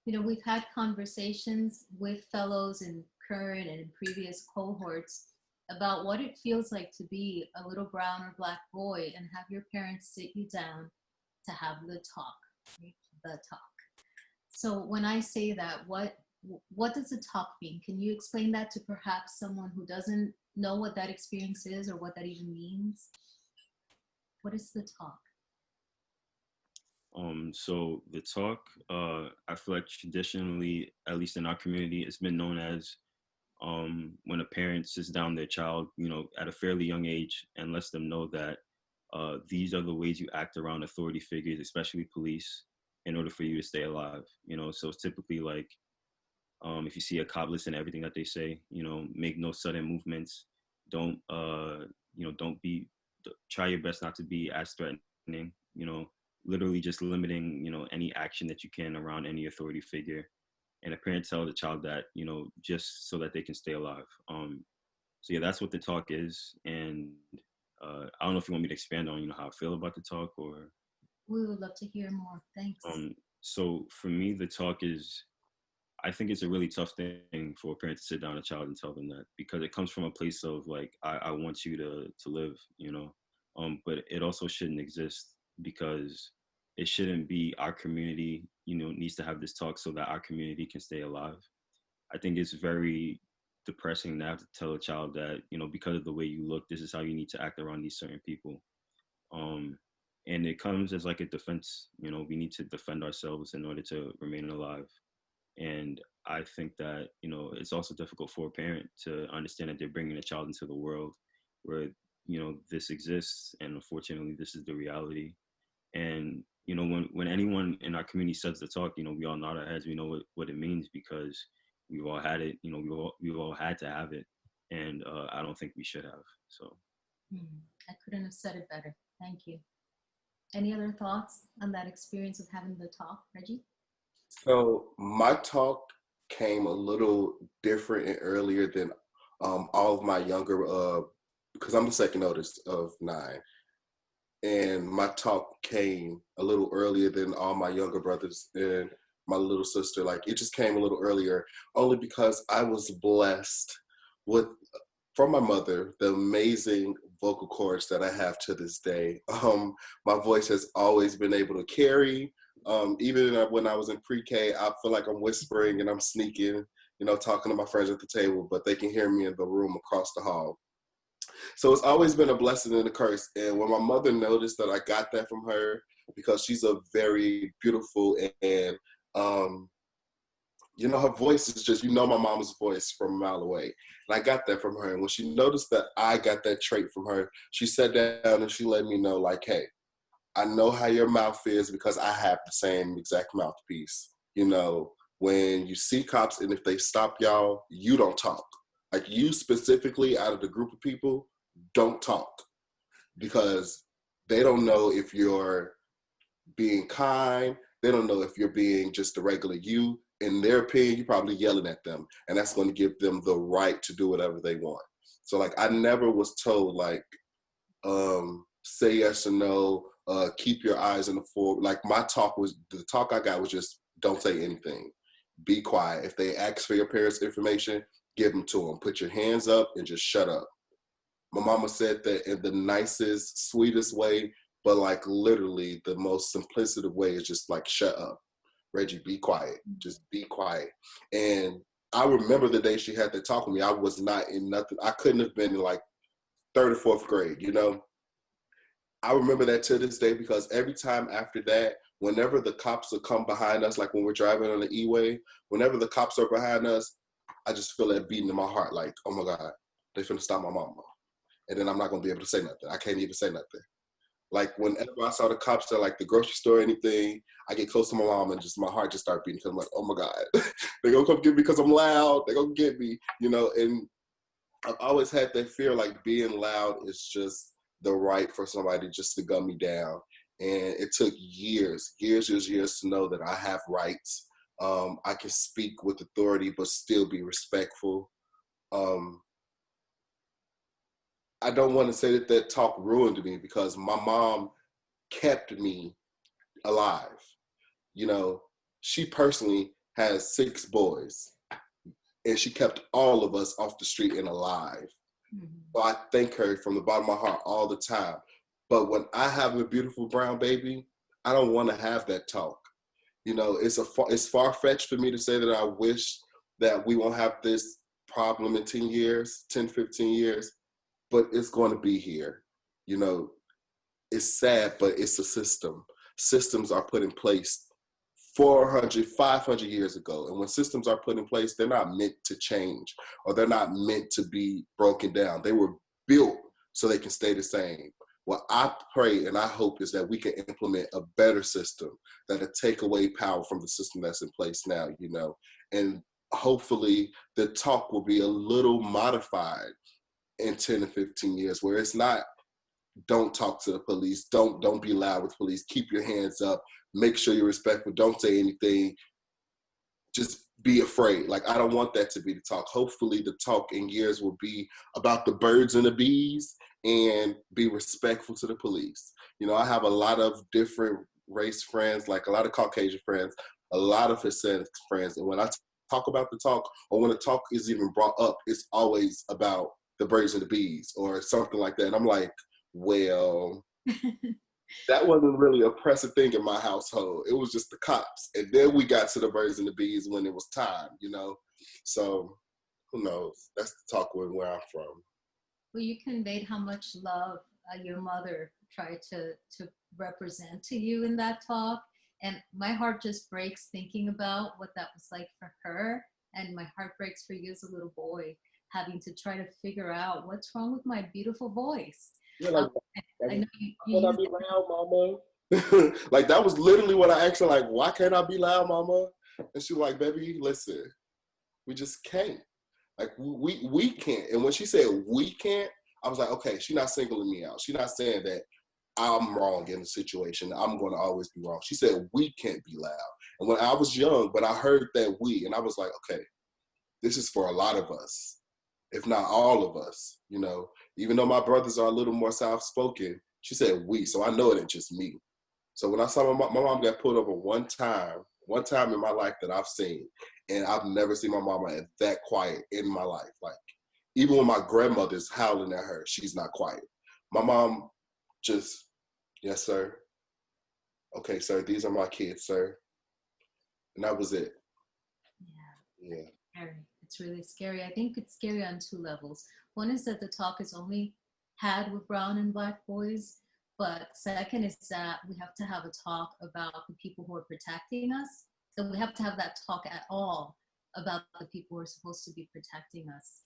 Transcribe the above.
We've had conversations with fellows in current and in previous cohorts about what it feels like to be a little brown or black boy and have your parents sit you down to have the talk, right? The talk. So when I say that, what does the talk mean? Can you explain that to perhaps someone who doesn't know what that experience is or what that even means? What is the talk? So the talk, I feel like traditionally, at least in our community, it's been known as when a parent sits down their child, at a fairly young age and lets them know that these are the ways you act around authority figures, especially police, in order for you to stay alive. So it's typically like if you see a cop, listen to everything that they say. Make no sudden movements. Don't don't be. Try your best not to be as threatening. Literally just limiting any action that you can around any authority figure. And a parent tells a child that just so that they can stay alive. So yeah, that's what the talk is. And I don't know if you want me to expand on how I feel about the talk or. We would love to hear more. Thanks. So for me, the talk is, I think it's a really tough thing for a parent to sit down a child and tell them that, because it comes from a place of like, I want you to live, but it also shouldn't exist, because it shouldn't be our community, needs to have this talk so that our community can stay alive. I think it's very depressing to have to tell a child that, because of the way you look, this is how you need to act around these certain people. And it comes as like a defense, we need to defend ourselves in order to remain alive. And I think that, it's also difficult for a parent to understand that they're bringing a child into the world where, this exists. And unfortunately, this is the reality. And, when anyone in our community says the talk, we all nod our heads. We know what it means, because we've all had it, we've all had to have it. And I don't think we should have. So. I couldn't have said it better. Thank you. Any other thoughts on that experience of having the talk, Reggie? So my talk came a little different and earlier than all of my younger, because I'm the second oldest of 9. And my talk came a little earlier than all my younger brothers and my little sister. Like, it just came a little earlier, only because I was blessed with, from my mother, the amazing vocal cords that I have to this day. My voice has always been able to carry. Even when I was in pre-K, I feel like I'm whispering and I'm sneaking, talking to my friends at the table, but they can hear me in the room across the hall. So it's always been a blessing and a curse. And when my mother noticed that I got that from her, because she's a very beautiful and her voice is just, my mama's voice from a mile away. And I got that from her. And when she noticed that I got that trait from her, she sat down and she let me know, like, hey, I know how your mouth is because I have the same exact mouthpiece. When you see cops and if they stop y'all, you don't talk. Like, you specifically, out of the group of people, don't talk, because they don't know if you're being kind. They don't know if you're being just a regular you. In their opinion, you're probably yelling at them, and that's going to give them the right to do whatever they want. So, like, I never was told, like, say yes or no, keep your eyes in the forward. Like, the talk I got was just, don't say anything. Be quiet. If they ask for your parents' information, give them to them. Put your hands up and just shut up. My mama said that in the nicest, sweetest way, but like literally the most simplistic way is just like, shut up. Reggie, be quiet. Just be quiet. And I remember the day she had to talk with me. I was not in nothing. I couldn't have been in like 3rd or 4th grade, I remember that to this day, because every time after that, whenever the cops will come behind us, like when we're driving on the E-way, whenever the cops are behind us, I just feel that beating in my heart, like, oh my God, they finna stop my mama. And then I'm not gonna be able to say nothing. I can't even say nothing. Like, whenever I saw the cops at like the grocery store or anything, I get close to my mom and just my heart just starts beating, because I'm like, oh my God, they're gonna come get me because I'm loud. They're gonna get me, and I've always had that fear, like being loud is just the right for somebody just to gun me down. And it took years to know that I have rights. I can speak with authority, but still be respectful. I don't want to say that talk ruined me, because my mom kept me alive. She personally has 6 boys, and she kept all of us off the street and alive. Mm-hmm. So I thank her from the bottom of my heart all the time. But when I have a beautiful brown baby, I don't want to have that talk. You know, it's far-fetched for me to say that I wish that we won't have this problem in 10 years, 10, 15 years, but it's going to be here. You know, it's sad, but it's a system. Systems are put in place 400, 500 years ago. And when systems are put in place, they're not meant to change, or they're not meant to be broken down. They were built so they can stay the same. What I pray and I hope is that we can implement a better system that'll take away power from the system that's in place now, you know, and hopefully the talk will be a little modified in 10 to 15 years, where it's not, don't talk to the police, don't be loud with police, keep your hands up, make sure you're respectful, don't say anything, just be afraid. Like, I don't want that to be the talk. Hopefully the talk in years will be about the birds and the bees and be respectful to the police. You know, I have a lot of different race friends, like a lot of Caucasian friends, a lot of Hispanic friends. And when I talk about the talk, or when the talk is even brought up, it's always about the birds and the bees or something like that. And I'm like, well, that wasn't really a pressing thing in my household. It was just the cops. And then we got to the birds and the bees when it was time, you know? So who knows? That's the talk where I'm from. Well, you conveyed how much love your mother tried to represent to you in that talk. And my heart just breaks thinking about what that was like for her. And my heart breaks for you as a little boy, having to try to figure out what's wrong with my beautiful voice. Yeah, like, I know why can't I be loud, mama? Like, that was literally what I asked her, like, why can't I be loud, mama? And she was like, baby, listen, we just can't. Like, we can't. And when she said we can't, I was like, okay, she's not singling me out. She's not saying that I'm wrong in the situation. I'm going to always be wrong. She said we can't be loud. And when I was young, but I heard that we, and I was like, okay, this is for a lot of us, if not all of us, you know. Even though my brothers are a little more soft-spoken, she said we, so I know it ain't just me. So when I saw my mom got pulled over one time in my life that I've seen, and I've never seen my mama that quiet in my life. Like, even when my grandmother's howling at her, she's not quiet. My mom just, yes, sir. Okay, sir, these are my kids, sir. And that was it. Yeah. Yeah. Scary. It's really scary. I think it's scary on 2 levels. One is that the talk is only had with brown and black boys, but second is that we have to have a talk about the people who are protecting us. So we have to have that talk at all about the people who are supposed to be protecting us.